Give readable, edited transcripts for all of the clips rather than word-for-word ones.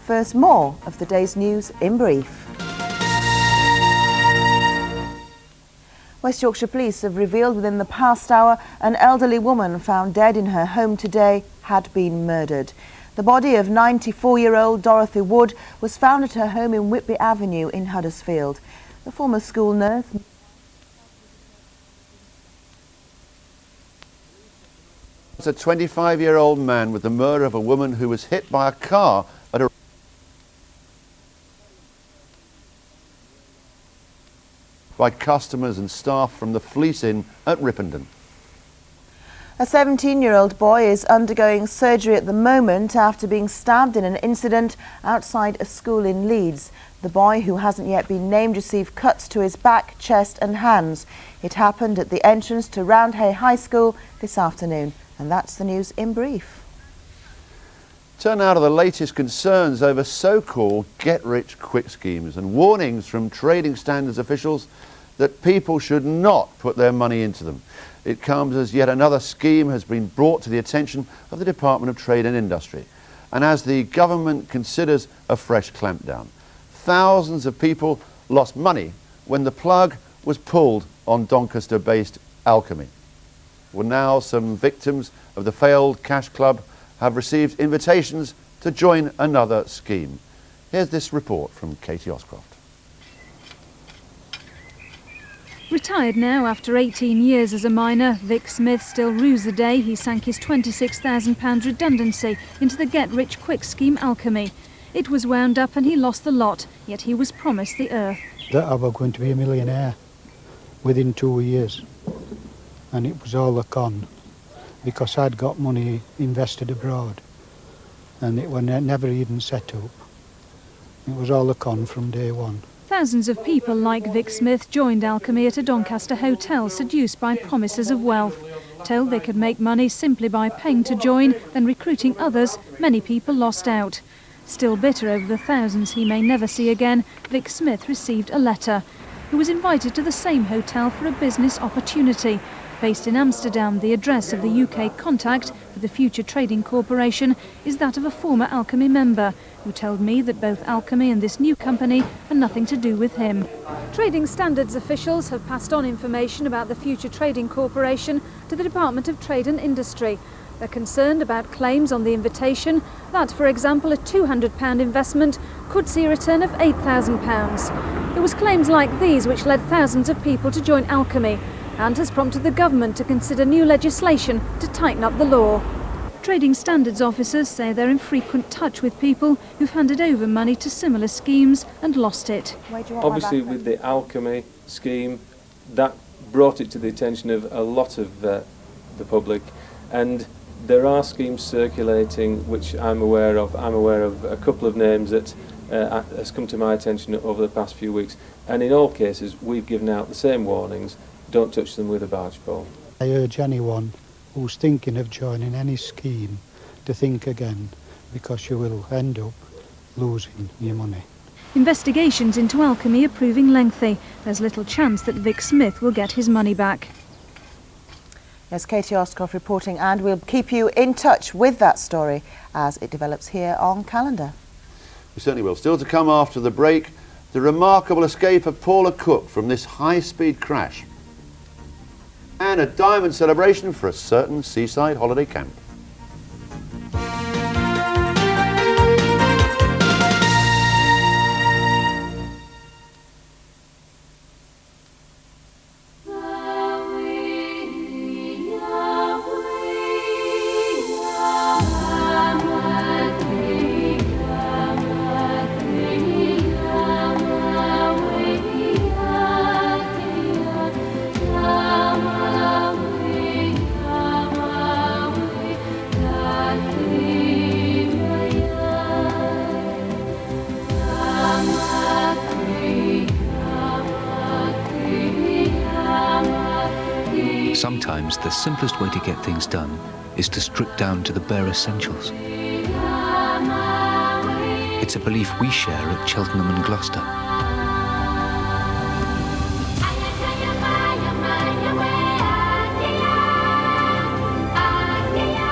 First, more of the day's news in brief. West Yorkshire Police have revealed within the past hour an elderly woman found dead in her home today had been murdered. The body of 94-year-old Dorothy Wood was found at her home in Whitby Avenue in Huddersfield. The former school nurse... It's a 25-year-old man with the murder of a woman who was hit by a car at a... by customers and staff from the Fleece Inn at Ripponden. A 17-year-old boy is undergoing surgery at the moment after being stabbed in an incident outside a school in Leeds. The boy, who hasn't yet been named, received cuts to his back, chest and hands. It happened at the entrance to Roundhay High School this afternoon. And that's the news in brief. Turn now to the latest concerns over so-called get-rich-quick schemes and warnings from trading standards officials that people should not put their money into them. It comes as yet another scheme has been brought to the attention of the Department of Trade and Industry, and as the government considers a fresh clampdown. Thousands of people lost money when the plug was pulled on Doncaster-based Alchemy. Well, now some victims of the failed cash club have received invitations to join another scheme. Here's this report from Katie Oscroft. Retired now after 18 years as a miner, Vic Smith still rues the day he sank his £26,000 redundancy into the get-rich-quick scheme Alchemy. It was wound up and he lost the lot, yet he was promised the earth. That I was going to be a millionaire within 2 years. And it was all a con, because I'd got money invested abroad and it was never even set up. It was all a con from day one. Thousands of people like Vic Smith joined Alchemy at a Doncaster hotel, seduced by promises of wealth. Told they could make money simply by paying to join, then recruiting others, many people lost out. Still bitter over the thousands he may never see again, Vic Smith received a letter. He was invited to the same hotel for a business opportunity. Based in Amsterdam, the address of the UK contact for the Future Trading Corporation is that of a former Alchemy member, who told me that both Alchemy and this new company are nothing to do with him. Trading standards officials have passed on information about the Future Trading Corporation to the Department of Trade and Industry. They're concerned about claims on the invitation that, for example, a £200 investment could see a return of £8,000. It was claims like these which led thousands of people to join Alchemy, and has prompted the government to consider new legislation to tighten up the law. Trading standards officers say they're in frequent touch with people who've handed over money to similar schemes and lost it. Obviously, with the Alchemy scheme, that brought it to the attention of a lot of the public, and there are schemes circulating which I'm aware of. I'm aware of a couple of names that has come to my attention over the past few weeks, and in all cases we've given out the same warnings. Don't touch them with a barge pole. I urge anyone who's thinking of joining any scheme to think again, because you will end up losing your money. Investigations into Alchemy are proving lengthy. There's little chance that Vic Smith will get his money back. Yes, Katie Oscroft reporting, and we'll keep you in touch with that story as it develops here on Calendar. We certainly will. Still to come after the break, the remarkable escape of Paula Cook from this high-speed crash, and a diamond celebration for a certain seaside holiday camp. Sometimes the simplest way to get things done is to strip down to the bare essentials. It's a belief we share at Cheltenham and Gloucester.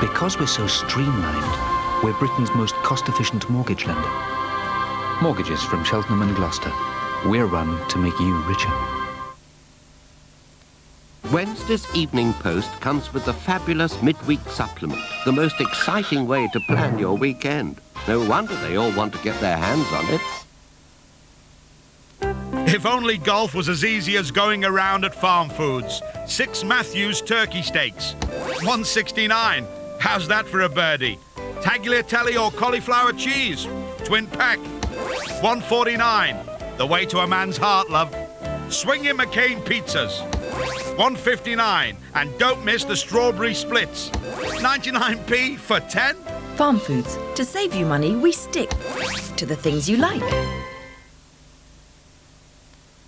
Because we're so streamlined, we're Britain's most cost-efficient mortgage lender. Mortgages from Cheltenham and Gloucester. We're run to make you richer. Wednesday's Evening Post comes with the fabulous midweek supplement, the most exciting way to plan your weekend. No wonder they all want to get their hands on it. If only golf was as easy as going around at Farm Foods. 6 Matthews turkey steaks, $1.69. How's that for a birdie? Tagliatelle or cauliflower cheese, twin pack, $1.49. The way to a man's heart, love. Swinging McCain pizzas, $1.59. And don't miss the strawberry splits, 99p for 10. Farm Foods. To save you money, we stick to the things you like.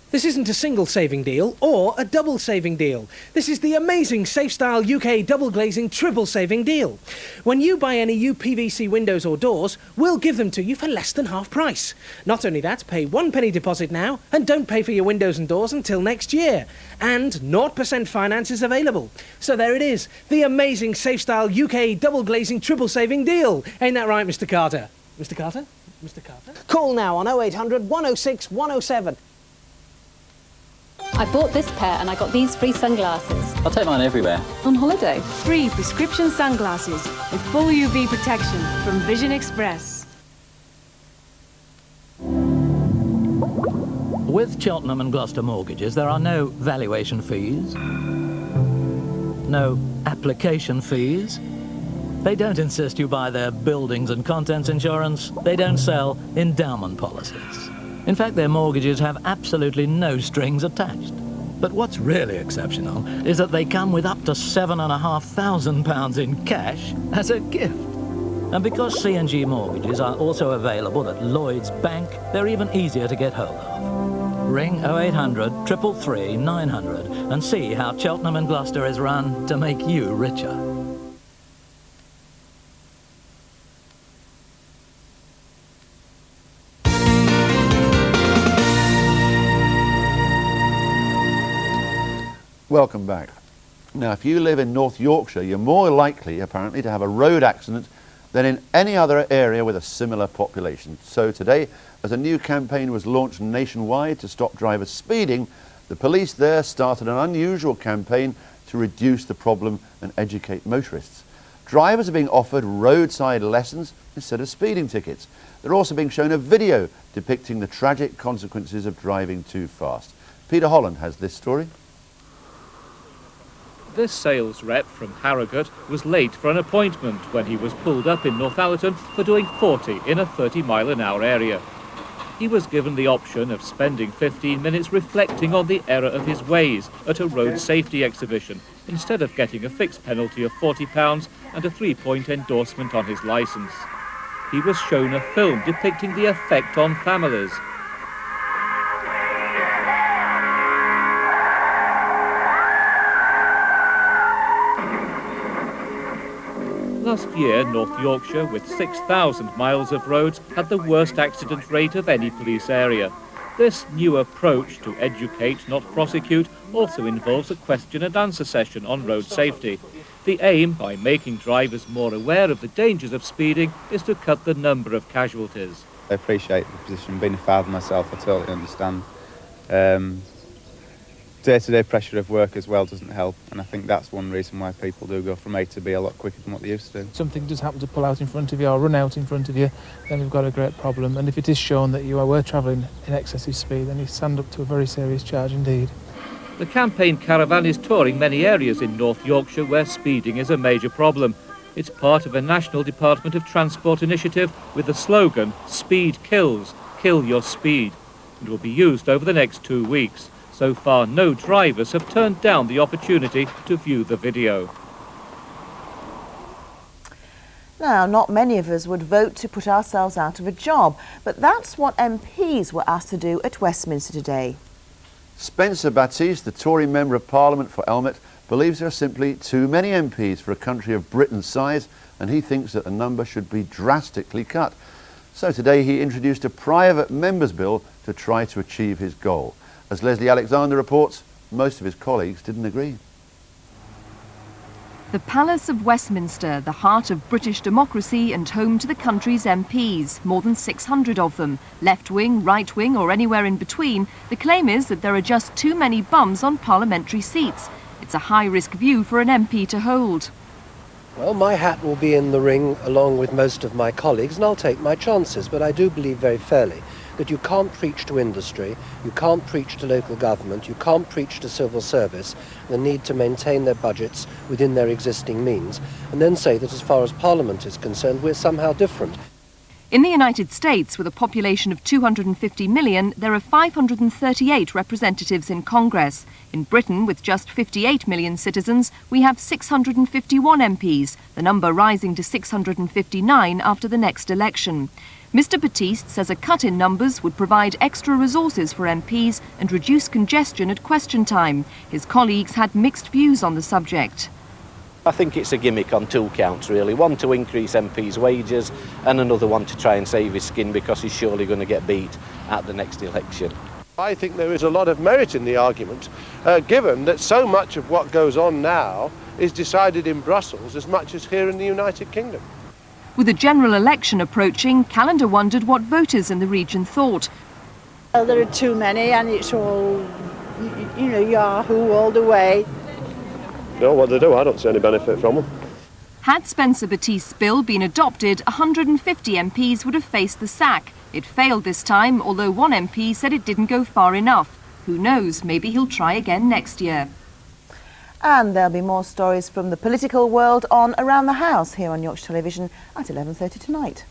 This isn't a single saving deal or a double saving deal. This is the amazing SafeStyle UK double glazing triple saving deal. When you buy any UPVC windows or doors, we'll give them to you for less than half price. Not only that, pay 1 penny deposit now and don't pay for your windows and doors until next year. And 0% finance is available. So there it is, the amazing SafeStyle UK double glazing triple saving deal. Ain't that right, Mr. Carter? Mr. Carter? Mr. Carter? Call now on 0800 106 107. I bought this pair and I got these free sunglasses. I'll take mine everywhere. On holiday. Free prescription sunglasses with full UV protection from Vision Express. With Cheltenham and Gloucester mortgages, there are no valuation fees, no application fees. They don't insist you buy their buildings and contents insurance. They don't sell endowment policies. In fact, their mortgages have absolutely no strings attached. But what's really exceptional is that they come with up to £7,500 in cash as a gift. And because C&G mortgages are also available at Lloyds Bank, they're even easier to get hold of. Ring 0800 333 900 and see how Cheltenham and Gloucester is run to make you richer. Welcome back. Now, if you live in North Yorkshire, you're more likely, apparently, to have a road accident than in any other area with a similar population. So today, as a new campaign was launched nationwide to stop drivers speeding, the police there started an unusual campaign to reduce the problem and educate motorists. Drivers are being offered roadside lessons instead of speeding tickets. They're also being shown a video depicting the tragic consequences of driving too fast. Peter Holland has this story. This sales rep from Harrogate was late for an appointment when he was pulled up in Northallerton for doing 40 in a 30-mile-an-hour area. He was given the option of spending 15 minutes reflecting on the error of his ways at a road safety exhibition, instead of getting a fixed penalty of £40 and a 3-point endorsement on his licence. He was shown a film depicting the effect on families. Last year, North Yorkshire, with 6,000 miles of roads, had the worst accident rate of any police area. This new approach to educate, not prosecute, also involves a question and answer session on road safety. The aim, by making drivers more aware of the dangers of speeding, is to cut the number of casualties. I appreciate the position. Being a father myself, I totally understand. Day-to-day pressure of work as well doesn't help, and I think that's one reason why people do go from A to B a lot quicker than what they used to do. Something does happen to pull out in front of you or run out in front of you, then we've got a great problem. And if it is shown that you were travelling in excessive speed, then you stand up to a very serious charge indeed. The campaign caravan is touring many areas in North Yorkshire where speeding is a major problem. It's part of a National Department of Transport initiative with the slogan, "Speed kills, kill your speed." It will be used over the next 2 weeks. So far, no drivers have turned down the opportunity to view the video. Now, not many of us would vote to put ourselves out of a job, but that's what MPs were asked to do at Westminster today. Spencer Baptiste, the Tory Member of Parliament for Elmet, believes there are simply too many MPs for a country of Britain's size, and he thinks that the number should be drastically cut. So today he introduced a private members' bill to try to achieve his goal. As Leslie Alexander reports, most of his colleagues didn't agree. The Palace of Westminster, the heart of British democracy and home to the country's MPs, more than 600 of them. Left-wing, right-wing or anywhere in between, the claim is that there are just too many bums on parliamentary seats. It's a high-risk view for an MP to hold. Well, my hat will be in the ring along with most of my colleagues, and I'll take my chances, but I do believe very fairly that you can't preach to industry, you can't preach to local government, you can't preach to civil service the need to maintain their budgets within their existing means, and then say that as far as Parliament is concerned, we're somehow different. In the United States, with a population of 250 million, there are 538 representatives in Congress. In Britain, with just 58 million citizens, we have 651 MPs, the number rising to 659 after the next election. Mr Batiste says a cut in numbers would provide extra resources for MPs and reduce congestion at question time. His colleagues had mixed views on the subject. I think it's a gimmick on two counts really. One to increase MPs' wages and another one to try and save his skin because he's surely going to get beat at the next election. I think there is a lot of merit in the argument, given that so much of what goes on now is decided in Brussels as much as here in the United Kingdom. With the general election approaching, Callender wondered what voters in the region thought. Well, there are too many and it's all, you know, Yahoo all the way. No, what they do, I don't see any benefit from them. Had Spencer Batiste's bill been adopted, 150 MPs would have faced the sack. It failed this time, although one MP said it didn't go far enough. Who knows, maybe he'll try again next year. And there'll be more stories from the political world on Around the House here on Yorkshire Television at 11:30 tonight.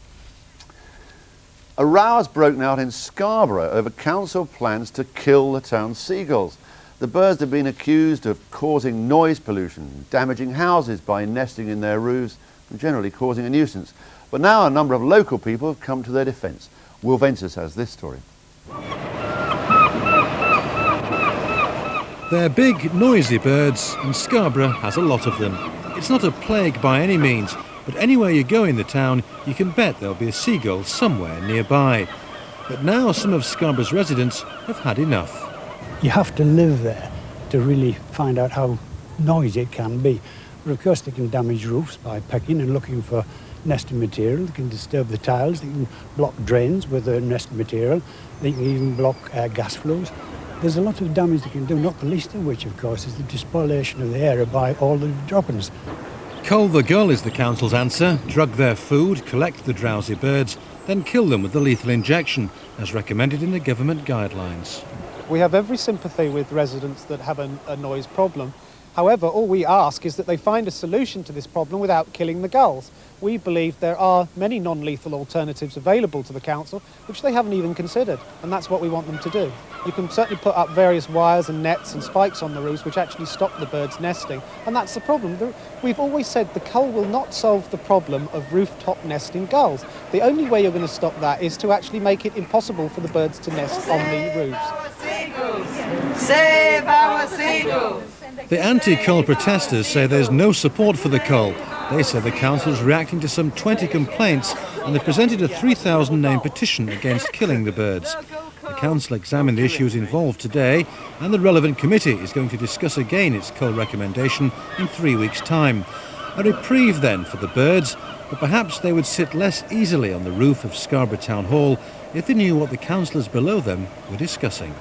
A row has broken out in Scarborough over council plans to kill the town's seagulls. The birds have been accused of causing noise pollution, damaging houses by nesting in their roofs and generally causing a nuisance. But now a number of local people have come to their defence. Will Ventus has this story. They're big, noisy birds, and Scarborough has a lot of them. It's not a plague by any means, but anywhere you go in the town, you can bet there'll be a seagull somewhere nearby. But now some of Scarborough's residents have had enough. You have to live there to really find out how noisy it can be. But of course they can damage roofs by pecking and looking for nesting material. They can disturb the tiles, they can block drains with their nesting material, they can even block gas flows. There's a lot of damage they can do, not the least of which, of course, is the despoliation of the area by all the droppings. Cull the gull is the council's answer. Drug their food, collect the drowsy birds, then kill them with the lethal injection, as recommended in the government guidelines. We have every sympathy with residents that have a noise problem. However, all we ask is that they find a solution to this problem without killing the gulls. We believe there are many non-lethal alternatives available to the council, which they haven't even considered, and that's what we want them to do. You can certainly put up various wires and nets and spikes on the roofs which actually stop the birds nesting, and that's the problem. We've always said the cull will not solve the problem of rooftop nesting gulls. The only way you're going to stop that is to actually make it impossible for the birds to nest on the roofs. Save our seagulls! The anti-cull protesters say there's no support for the cull. They say the council's reacting to some 20 complaints and they've presented a 3,000-name petition against killing the birds. The council examined the issues involved today and the relevant committee is going to discuss again its cull recommendation in 3 weeks' time. A reprieve then for the birds, but perhaps they would sit less easily on the roof of Scarborough Town Hall if they knew what the councillors below them were discussing.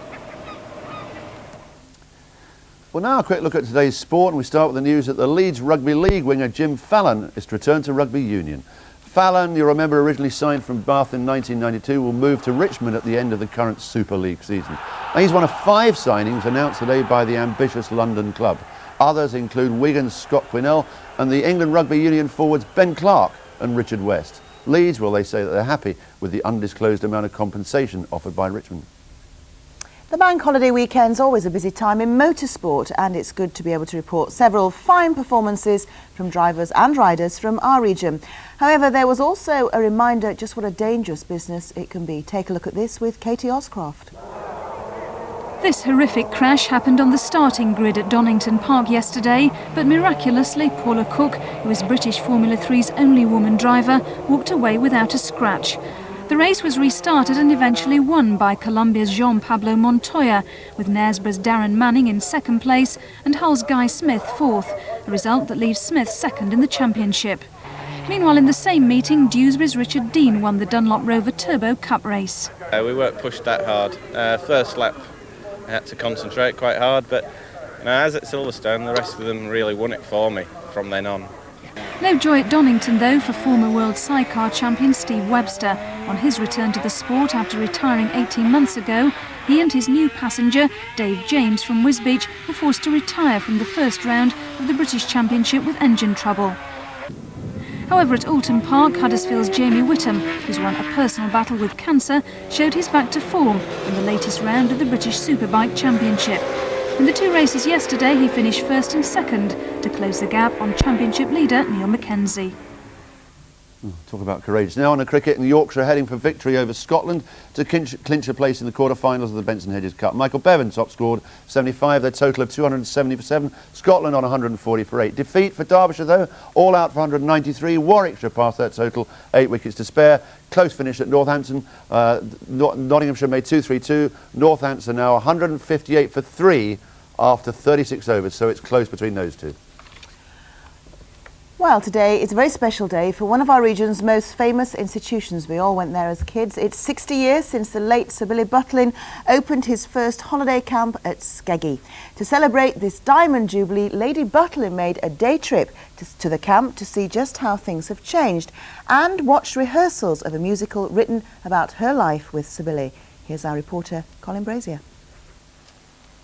Well, now a quick look at today's sport, and we start with the news that the Leeds Rugby League winger Jim Fallon is to return to rugby union. Fallon, you remember, originally signed from Bath in 1992, will move to Richmond at the end of the current Super League season. Now, he's one of 5 signings announced today by the ambitious London club. Others include Wigan's Scott Quinnell and the England Rugby Union forwards Ben Clark and Richard West. Leeds, well, they say that they're happy with the undisclosed amount of compensation offered by Richmond. The bank holiday weekend's always a busy time in motorsport, and it's good to be able to report several fine performances from drivers and riders from our region. However, there was also a reminder just what a dangerous business it can be. Take a look at this with Katie Oscroft. This horrific crash happened on the starting grid at Donington Park yesterday, but miraculously Paula Cook, who is British Formula 3's only woman driver, walked away without a scratch. The race was restarted and eventually won by Colombia's Jean Pablo Montoya, with Knaresborough's Darren Manning in second place and Hull's Guy Smith fourth. a result that leaves Smith second in the championship. Meanwhile, in the same meeting, Dewsbury's Richard Dean won the Dunlop Rover Turbo Cup race. We weren't pushed that hard. First lap, I had to concentrate quite hard, but as at Silverstone, the rest of them really won it for me from then on. No joy at Donington, though, for former world sidecar champion Steve Webster. On his return to the sport after retiring 18 months ago, he and his new passenger, Dave James from Wisbech, were forced to retire from the first round of the British Championship with engine trouble. However, at Alton Park, Huddersfield's Jamie Whittam, who's won a personal battle with cancer, showed his back to form in the latest round of the British Superbike Championship. In the two races yesterday, he finished first and second to close the gap on championship leader Neil Mackenzie. Talk about courage. Now on the cricket, in Yorkshire heading for victory over Scotland to clinch a place in the quarter-finals of the Benson Hedges Cup. Michael Bevan top scored 75, their total of 270 for 7. Scotland on 140 for 8. Defeat for Derbyshire though, all out for 193. Warwickshire passed their total, 8 wickets to spare. Close finish at Northampton. Nottinghamshire made 232. Northampton now 158 for 3 after 36 overs, so it's close between those two. Well, today is a very special day for one of our region's most famous institutions. We all went there as kids. It's 60 years since the late Sir Billy Butlin opened his first holiday camp at Skeggy. To celebrate this Diamond Jubilee, Lady Butlin made a day trip to the camp to see just how things have changed and watched rehearsals of a musical written about her life with Sir Billy. Here's our reporter, Colin Brazier.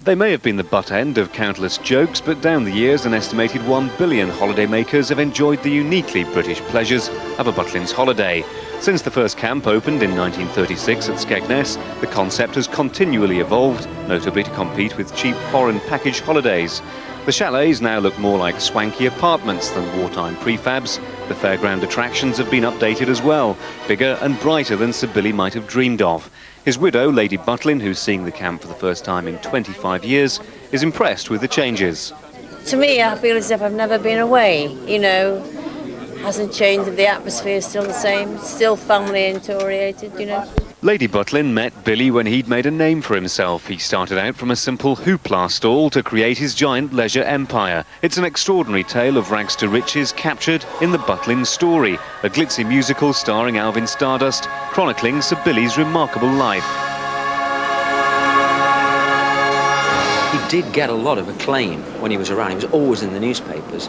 They may have been the butt end of countless jokes, but down the years an estimated 1 billion holidaymakers have enjoyed the uniquely British pleasures of a Butlin's holiday. Since the first camp opened in 1936 at Skegness, the concept has continually evolved, notably to compete with cheap foreign package holidays. The chalets now look more like swanky apartments than wartime prefabs. The fairground attractions have been updated as well, bigger and brighter than Sir Billy might have dreamed of. His widow, Lady Butlin, who's seeing the camp for the first time in 25 years, is impressed with the changes. To me, I feel as if I've never been away, you know. Hasn't changed, the atmosphere is still the same, still family oriented, you know. Lady Butlin met Billy when he'd made a name for himself. He started out from a simple hoopla stall to create his giant leisure empire. It's an extraordinary tale of rags to riches captured in the Butlin story, a glitzy musical starring Alvin Stardust, chronicling Sir Billy's remarkable life. He did get a lot of acclaim when he was around. He was always in the newspapers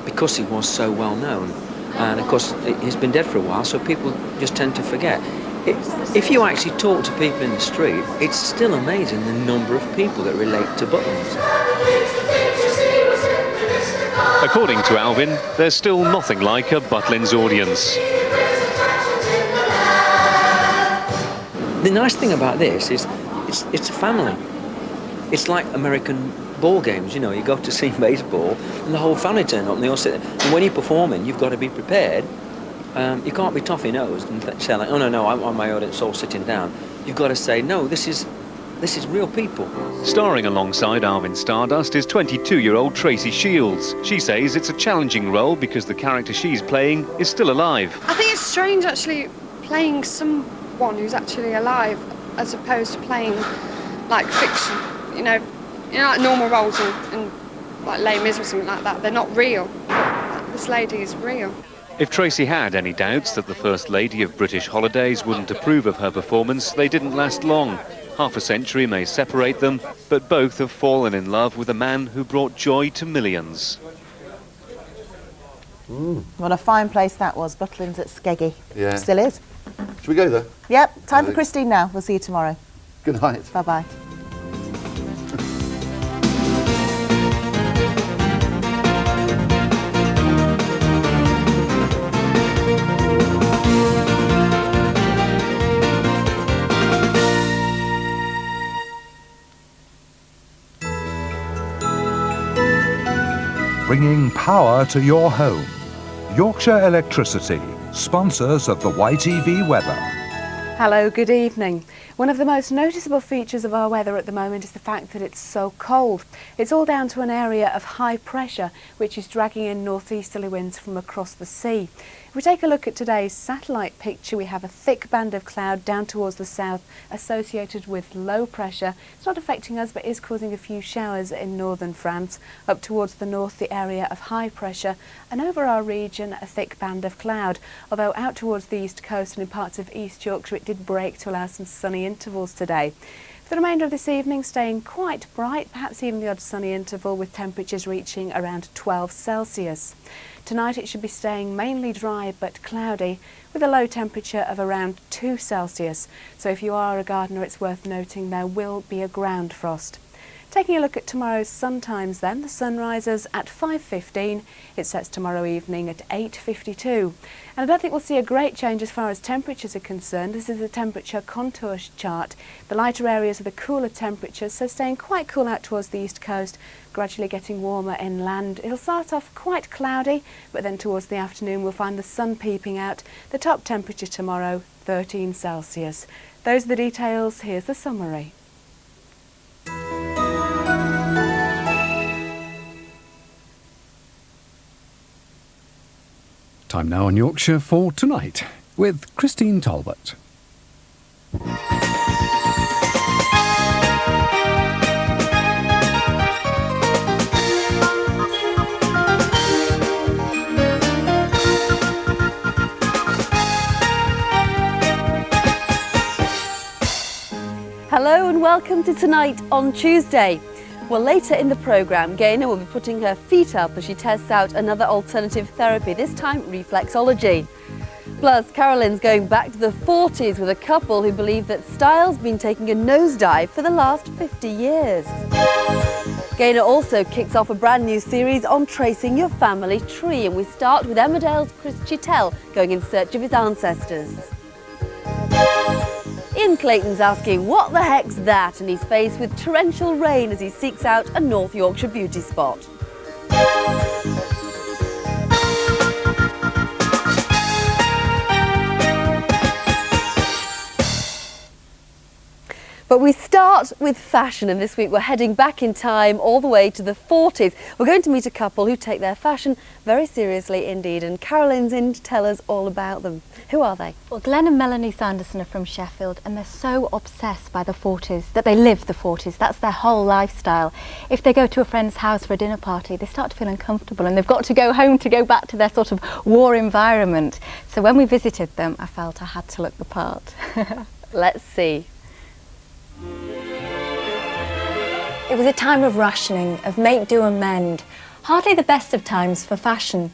because he was so well known. And of course, he's been dead for a while, so people just tend to forget. If you actually talk to people in the street, it's still amazing the number of people that relate to Butlins. According to Alvin, there's still nothing like a Butlin's audience. The nice thing about this is it's a family. It's like American ball games, you know, you go to see baseball and the whole family turn up and they all sit there. And when you're performing, you've got to be prepared. You can't be toffee-nosed and say like, oh no, I want my audience all sitting down. You've got to say, no, this is real people. Starring alongside Alvin Stardust is 22-year-old Tracy Shields. She says it's a challenging role because the character she's playing is still alive. I think it's strange actually playing someone who's actually alive as opposed to playing like fiction, you know like normal roles in like Les Mis or something like that. They're not real. This lady is real. If Tracy had any doubts that the First Lady of British Holidays wouldn't approve of her performance, they didn't last long. Half a century may separate them, but both have fallen in love with a man who brought joy to millions. What a fine place that was, Butlin's at Skeggy. Yeah. Still is. Should we go there? Yep, time for Christine now. We'll see you tomorrow. Good night. Bye-bye. Bringing power to your home. Yorkshire Electricity, sponsors of the YTV weather. Hello, good evening. One of the most noticeable features of our weather at the moment is the fact that it's so cold. It's all down to an area of high pressure which is dragging in northeasterly winds from across the sea. If we take a look at today's satellite picture, we have a thick band of cloud down towards the south associated with low pressure. It's not affecting us, but is causing a few showers in northern France. Up towards the north, the area of high pressure, and over our region, a thick band of cloud. Although out towards the east coast and in parts of East Yorkshire, it did break to allow some sunny intervals today. For the remainder of this evening, staying quite bright, perhaps even the odd sunny interval, with temperatures reaching around 12 Celsius. Tonight it should be staying mainly dry but cloudy, with a low temperature of around 2 Celsius. So if you are a gardener, it's worth noting there will be a ground frost. Taking a look at tomorrow's sun times then, the sun rises at 5:15, it sets tomorrow evening at 8:52. And I don't think we'll see a great change as far as temperatures are concerned. This is the temperature contour chart. The lighter areas are the cooler temperatures, so staying quite cool out towards the east coast, gradually getting warmer inland. It'll start off quite cloudy, but then towards the afternoon we'll find the sun peeping out. The top temperature tomorrow, 13 Celsius. Those are the details, here's the summary. Time now in Yorkshire for Tonight with Christine Talbot. Hello and welcome to Tonight on Tuesday. Well, later in the programme, Gaynor will be putting her feet up as she tests out another alternative therapy, this time reflexology. Plus, Carolyn's going back to the 40s with a couple who believe that style's been taking a nosedive for the last 50 years. Gaynor also kicks off a brand new series on tracing your family tree, and we start with Emmerdale's Chris Chittell going in search of his ancestors. Ian Clayton's asking what the heck's that, and he's faced with torrential rain as he seeks out a North Yorkshire beauty spot. But we start with fashion, and this week we're heading back in time all the way to the 40s. We're going to meet a couple who take their fashion very seriously indeed, and Carolyn's in to tell us all about them. Who are they? Well, Glenn and Melanie Sanderson are from Sheffield, and they're so obsessed by the 40s that they live the 40s. That's their whole lifestyle. If they go to a friend's house for a dinner party, they start to feel uncomfortable and they've got to go home to go back to their sort of war environment. So when we visited them, I felt I had to look the part. Let's see. It was a time of rationing, of make, do and mend. Hardly the best of times for fashion.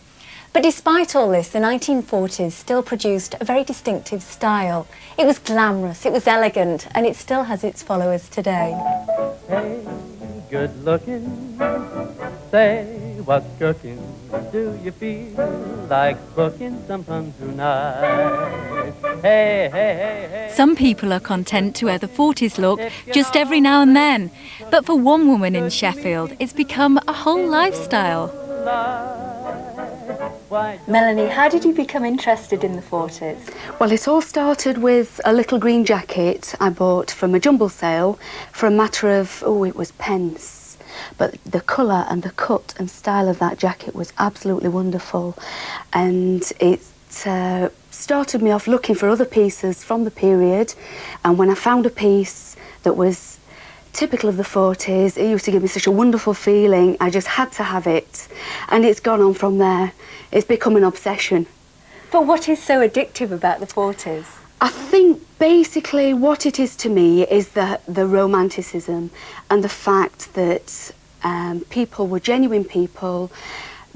But despite all this, the 1940s still produced a very distinctive style. It was glamorous, it was elegant, and it still has its followers today. Hey, good looking, say what's cooking. Do you feel like booking sometime tonight? Hey, hey, hey, hey. Some people are content to wear the 40s look just every now and then. But for one woman in Sheffield, it's become a whole lifestyle. Melanie, how did you become interested in the 40s? Well, it all started with a little green jacket I bought from a jumble sale for a matter of, it was pence. But the colour and the cut and style of that jacket was absolutely wonderful. And it started me off looking for other pieces from the period. And when I found a piece that was typical of the 40s, it used to give me such a wonderful feeling. I just had to have it. And it's gone on from there. It's become an obsession. But what is so addictive about the 40s? I think basically what it is to me is the romanticism and the fact that people were genuine people.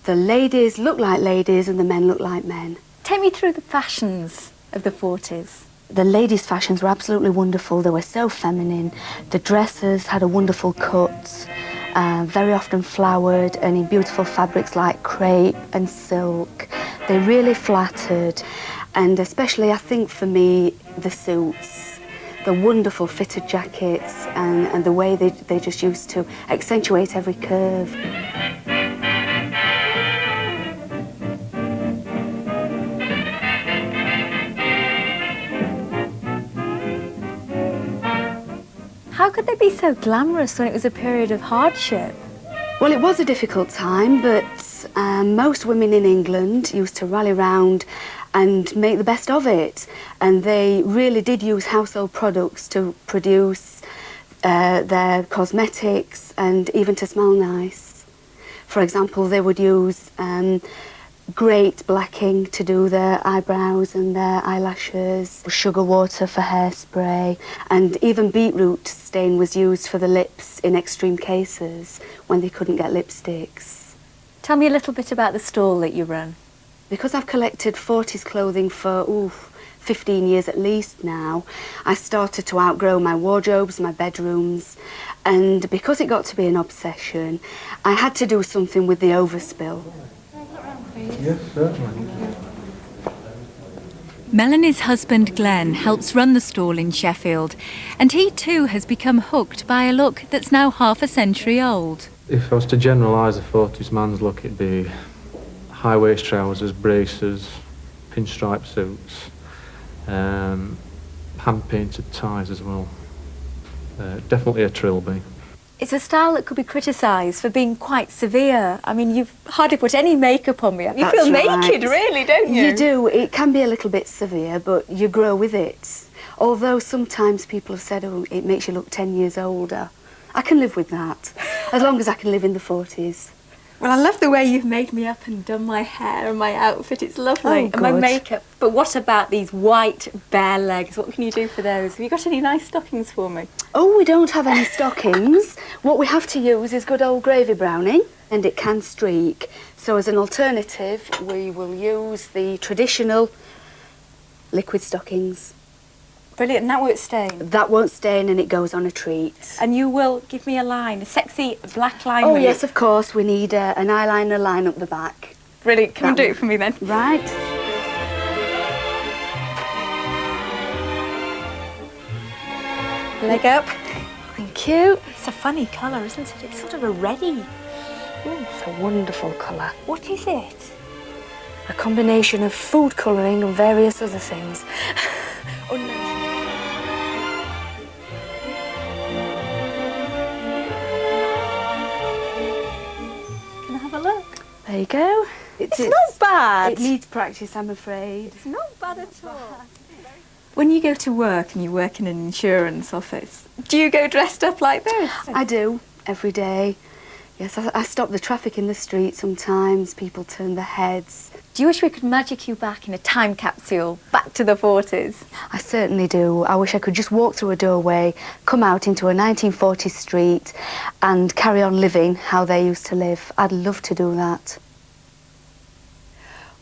The ladies looked like ladies and the men looked like men. Take me through the fashions of the 40s. The ladies' fashions were absolutely wonderful. They were so feminine. The dresses had a wonderful cut, very often flowered and in beautiful fabrics like crepe and silk. They really flattered. And especially, I think, for me, the suits, the wonderful fitted jackets and the way they just used to accentuate every curve. How could they be so glamorous when it was a period of hardship? Well, it was a difficult time, but was most women in England used to rally round and make the best of it, and they really did use household products to produce their cosmetics and even to smell nice. For example, they would use great blacking to do their eyebrows and their eyelashes, sugar water for hairspray, and even beetroot stain was used for the lips in extreme cases when they couldn't get lipsticks. Tell me a little bit about the stall that you run. Because I've collected 40s clothing for 15 years at least now, I started to outgrow my wardrobes, my bedrooms, and because it got to be an obsession, I had to do something with the overspill. Yes, certainly. Melanie's husband Glenn helps run the stall in Sheffield, and he too has become hooked by a look that's now half a century old. If I was to generalise a 40s man's look, it'd be high-waist trousers, braces, pinstripe suits, hand-painted ties as well. Definitely a trilby. It's a style that could be criticised for being quite severe. I mean, you've hardly put any makeup on me. You feel naked, really, don't you? You do. It can be a little bit severe, but you grow with it. Although sometimes people have said, oh, it makes you look 10 years older. I can live with that, as long as I can live in the 40s. Well, I love the way you've made me up and done my hair and my outfit. It's lovely. And my makeup. But what about these white, bare legs? What can you do for those? Have you got any nice stockings for me? Oh, we don't have any stockings. What we have to use is good old gravy browning, and it can streak. So as an alternative, we will use the traditional liquid stockings. Brilliant, and that won't stain? That won't stain, and it goes on a treat. And you will give me a line, a sexy black line? Oh, yes, of course. We need an eyeliner line up the back. Brilliant. Come and do it for me then. Right. Leg up. Thank you. It's a funny colour, isn't it? It's sort of a reddy. Oh, it's a wonderful colour. What is it? A combination of food colouring and various other things. Oh, no. Can I have a look? There you go. It's not bad. It needs practice, I'm afraid. It's not bad at all. When you go to work and you work in an insurance office, do you go dressed up like this? I do, every day. Yes, I stop the traffic in the street sometimes. People turn their heads. Do you wish we could magic you back in a time capsule, back to the 40s? I certainly do. I wish I could just walk through a doorway, come out into a 1940s street and carry on living how they used to live. I'd love to do that.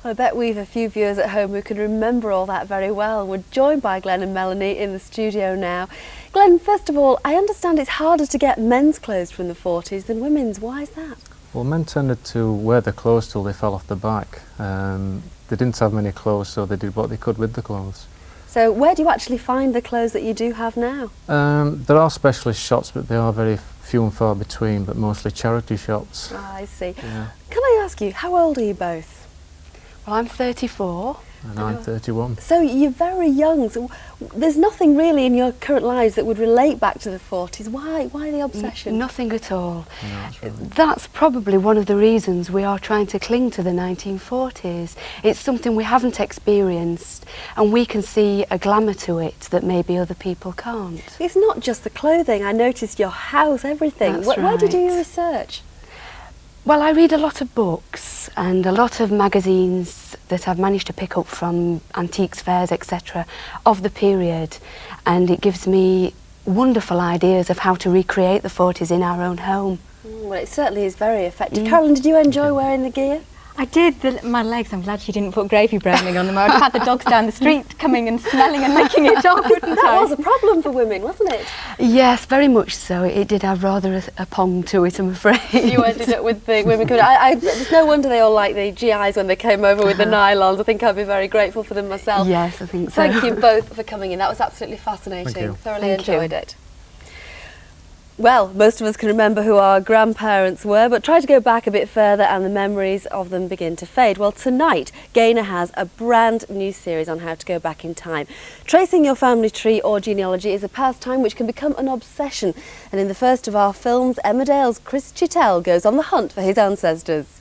Well, I bet we've a few viewers at home who can remember all that very well. We're joined by Glenn and Melanie in the studio now. Glenn, first of all, I understand it's harder to get men's clothes from the 40s than women's. Why is that? Well, men tended to wear their clothes till they fell off the back. They didn't have many clothes, so they did what they could with the clothes. So where do you actually find the clothes that you do have now? There are specialist shops, but they are very few and far between, but mostly charity shops. Ah, I see. Yeah. Can I ask you, how old are you both? Well, I'm 34. And I'm 31. So you're very young. So there's nothing really in your current lives that would relate back to the 40s. Why the obsession? Nothing at all. No, that's right. That's probably one of the reasons we are trying to cling to the 1940s. It's something we haven't experienced, and we can see a glamour to it that maybe other people can't. It's not just the clothing. I noticed your house, everything. That's Where do you do right. your research? Well, I read a lot of books and a lot of magazines that I've managed to pick up from antiques fairs, etc., of the period, and it gives me wonderful ideas of how to recreate the 40s in our own home. Well, it certainly is very effective. Carolyn, did you enjoy wearing the gear? I did. My legs, I'm glad you didn't put gravy browning on them. I'd have had the dogs down the street coming and smelling and licking it off, wouldn't That I? was a problem for women, wasn't it? Yes, very much so. It did have rather a pong to it, I'm afraid. You ended up with the women coming. There's no wonder they all like the GIs when they came over with the nylons. I think I'd be very grateful for them myself. Yes, I think so. Thank you both for coming in. That was absolutely fascinating. Thank you. Thoroughly Thank you. enjoyed it. Well, most of us can remember who our grandparents were, but try to go back a bit further and the memories of them begin to fade. Well, tonight, Gaynor has a brand new series on how to go back in time. Tracing your family tree or genealogy is a pastime which can become an obsession. And in the first of our films, Emmerdale's Chris Chittell goes on the hunt for his ancestors.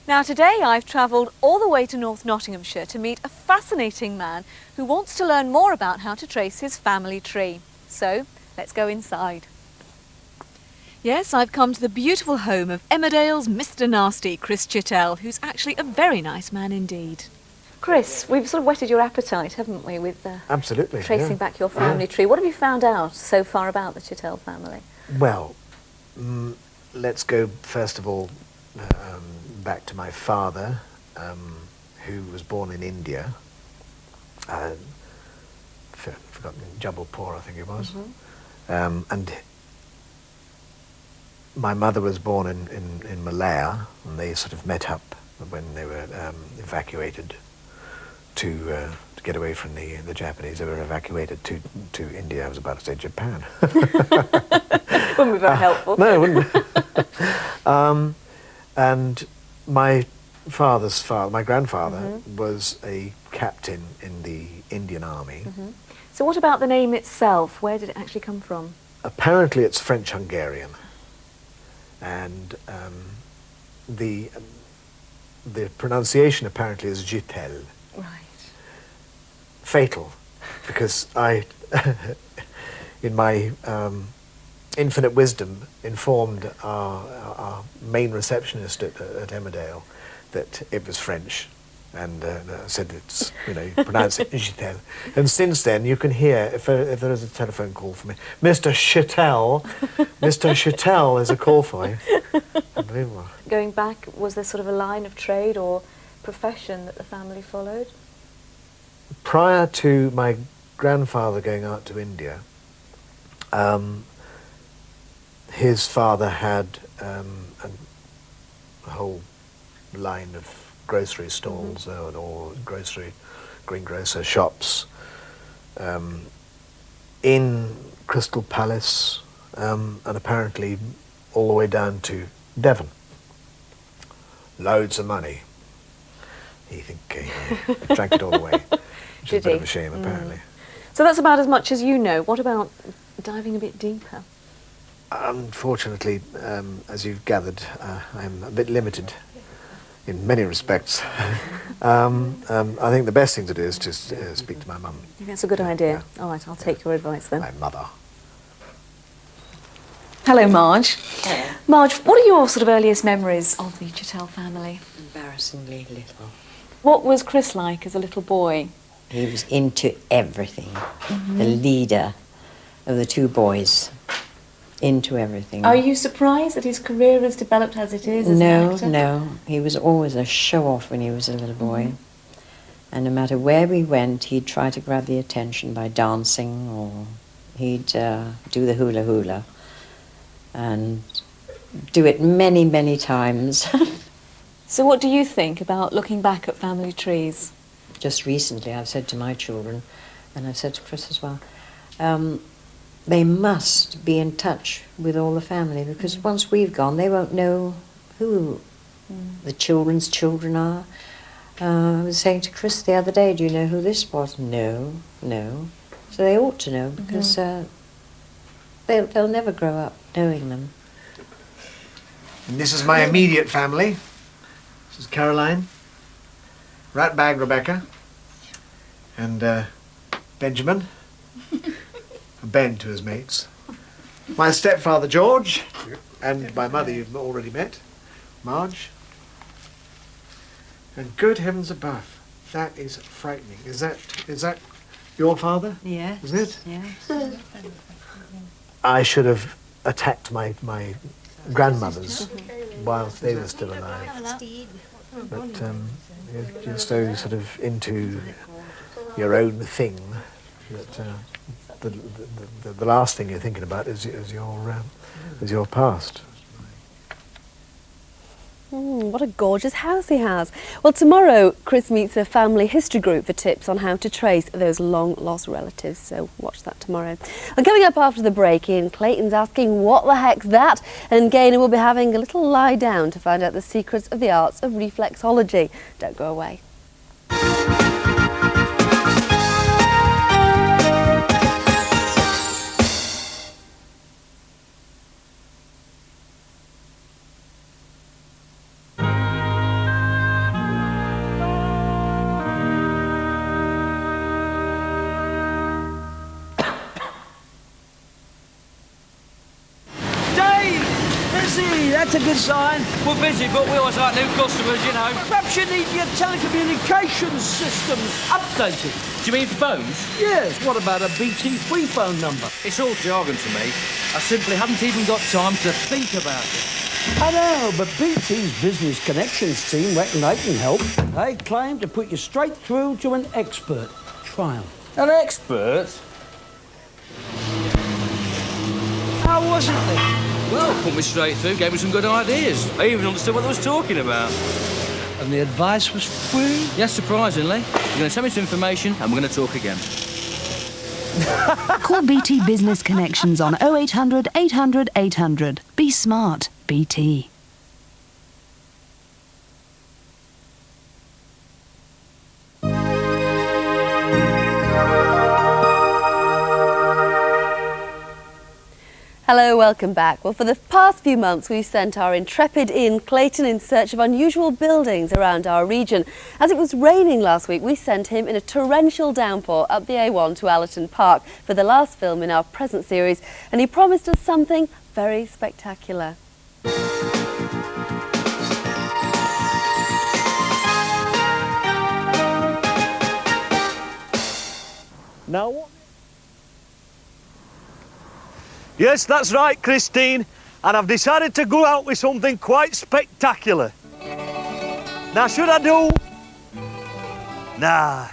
Now today I've travelled all the way to North Nottinghamshire to meet a fascinating man who wants to learn more about how to trace his family tree. So let's go inside. Yes, I've come to the beautiful home of Emmerdale's Mr Nasty, Chris Chitell, who's actually a very nice man indeed. Chris, we've sort of whetted your appetite, haven't we, with absolutely tracing back your family tree. What have you found out so far about the Chitell family? Well, let's go first of all back to my father, who was born in India. Forgotten, Jabalpur, I think it was. And my mother was born in Malaya, and they sort of met up when they were evacuated to get away from the Japanese. They were evacuated to India. I was about to say Japan. Wouldn't be very helpful. No, it wouldn't. And my father's father, my grandfather, was a captain in the Indian Army. So what about the name itself? Where did it actually come from? Apparently it's French-Hungarian. And the pronunciation apparently is Chitell. Right. Fatal, because I, in my infinite wisdom, informed our main receptionist at Emmerdale that it was French, and said it's, pronounce it Chitell. And since then, you can hear, if there is a telephone call for me, Mr. Chitell, Mr. Chitell is a call for you. Unbelievable. Going back, was there sort of a line of trade or profession that the family followed? Prior to my grandfather going out to India, his father had a whole line of grocery stalls or greengrocer shops in Crystal Palace, and apparently all the way down to Devon. Loads of money. He drank it all away, which is a bit of a shame, apparently. So that's about as much as you know. What about diving a bit deeper? Unfortunately, as you've gathered, I'm a bit limited in many respects. I think the best thing to do is just speak to my mum. I think that's a good idea. Yeah. All right, I'll take your advice then. My mother. Hello, Marge. Hello. Marge, what are your sort of earliest memories of the Chitell family? Embarrassingly little. What was Chris like as a little boy? He was into everything. The leader of the two boys. Into everything. Are you surprised that his career has developed as it is as an actor? No. He was always a show-off when he was a little boy. And no matter where we went, he'd try to grab the attention by dancing, or he'd do the hula hula. And do it many, many times. So what do you think about looking back at family trees? Just recently I've said to my children, and I've said to Chris as well, they must be in touch with all the family, because once we've gone, they won't know who the children's children are. I was saying to Chris the other day, do you know who this was? No. So they ought to know, because they'll never grow up knowing them. And this is my immediate family. This is Caroline, Ratbag Rebecca, and Benjamin. Ben to his mates. My stepfather George, and my mother you've already met, Marge. And good heavens above, that is frightening. Is that your father? Yes. Is it? Yes. I should have attacked my grandmothers whilst they were still alive. But you're so sort of into your own thing that the last thing you're thinking about is your past. What a gorgeous house he has. Well, tomorrow Chris meets a family history group for tips on how to trace those long-lost relatives, so watch that tomorrow. And coming up after the break, Ian Clayton's asking what the heck's that, and Gaynor will be having a little lie down to find out the secrets of the arts of reflexology. Don't go away. busy. That's a good sign. We're busy, but we always like new customers, you know. Perhaps you need your telecommunications systems updated. Do you mean phones? Yes. What about a BT free phone number? It's all jargon to me. I simply haven't even got time to think about it. I know, but BT's Business Connections team reckon they can help. They claim to put you straight through to an expert. Try 'em. An expert? How was it then? Well, put me straight through, gave me some good ideas. I even understood what they was talking about. And the advice was free? Yes, surprisingly. You're going to send me some information and we're going to talk again. Call BT Business Connections on 0800 800 800. Be smart, BT. Hello, welcome back. Well, for the past few months, we've sent our intrepid Ian Clayton in search of unusual buildings around our region. As it was raining last week, we sent him in a torrential downpour up the A1 to Allerton Park for the last film in our present series, and he promised us something very spectacular. Now what? Yes, that's right, Christine. And I've decided to go out with something quite spectacular. Now, should I do? Nah.